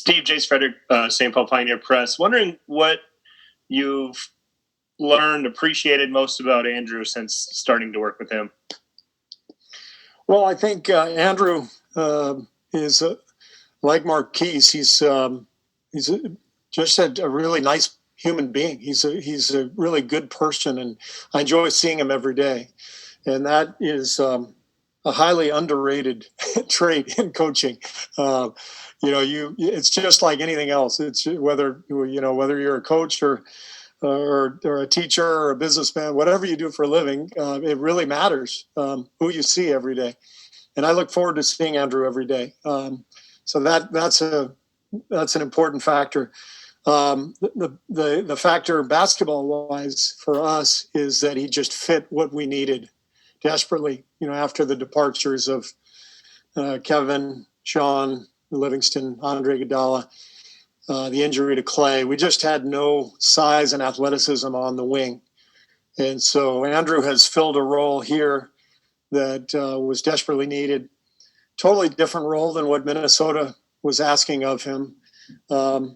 Steve, Jace Frederick, St. Paul Pioneer Press. Wondering what you've learned, appreciated most about Andrew since starting to work with him. Well, I think Andrew is like Marquise. He's just a really nice human being. He's a really good person, and I enjoy seeing him every day. And that is a highly underrated trait in coaching. It's just like anything else. It's whether you're a coach or a teacher or a businessman, whatever you do for a living, it really matters who you see every day. And I look forward to seeing Andrew every day. So that's an important factor. The factor basketball wise for us is that he just fit what we needed desperately, after the departures of Kevin, Sean, Livingston, Andre Iguodala, the injury to Clay. We just had no size and athleticism on the wing. And so Andrew has filled a role here that was desperately needed. Totally different role than what Minnesota was asking of him. I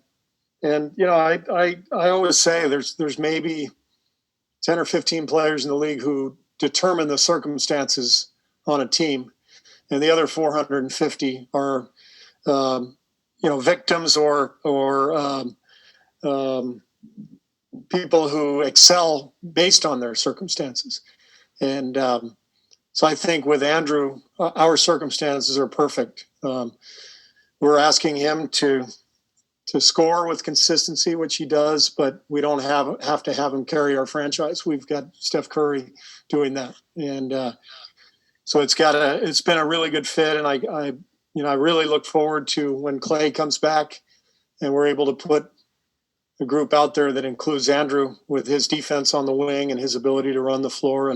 always say there's maybe 10 or 15 players in the league who determine the circumstances on a team, and the other 450 are victims or people who excel based on their circumstances. And so I think with Andrew, our circumstances are perfect. We're asking him to score with consistency, which he does, but we don't have to have him carry our franchise. We've got Steph Curry doing that. And so it's been a really good fit. And I really look forward to when Clay comes back and we're able to put a group out there that includes Andrew with his defense on the wing and his ability to run the floor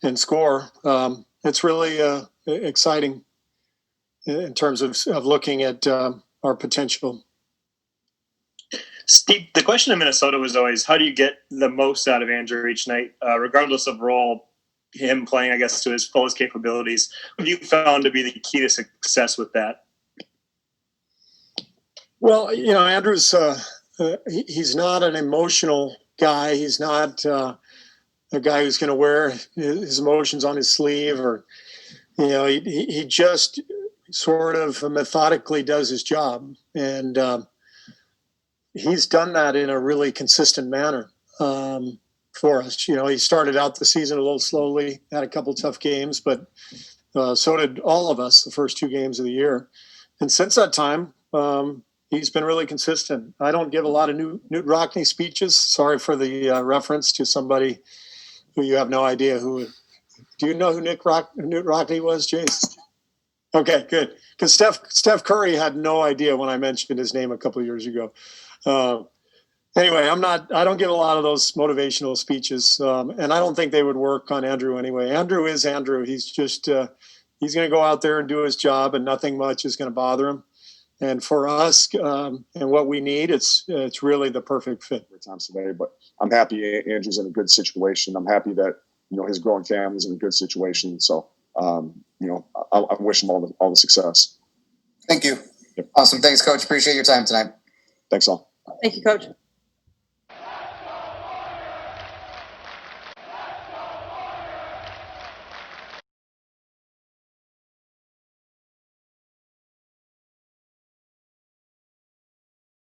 and score. It's really exciting in terms of looking at our potential. Steve, the question in Minnesota was always, how do you get the most out of Andrew each night, regardless of role, him playing, I guess, to his fullest capabilities? What have you found to be the key to success with that? Well, Andrew's he's not an emotional guy. He's not a guy who's going to wear his emotions on his sleeve, or he just sort of methodically does his job, and he's done that in a really consistent manner for us. He started out the season a little slowly, had a couple tough games, but so did all of us the first 2 games of the year. And since that time, he's been really consistent. I don't give a lot of Knute Rockne speeches. Sorry for the reference to somebody who you have no idea who. Do you know who Knute Rockne was, Jace? Okay, good. Because Steph Curry had no idea when I mentioned his name a couple of years ago. Anyway, I don't give a lot of those motivational speeches, and I don't think they would work on Andrew anyway. Andrew is Andrew. He's just he's going to go out there and do his job, and nothing much is going to bother him. And for us and what we need, it's really the perfect fit. Times today, but I'm happy Andrew's in a good situation. I'm happy that his growing family's in a good situation. So I wish him all the success. Thank you. Yep. Awesome. Thanks, Coach. Appreciate your time tonight. Thanks all. Thank you, Coach.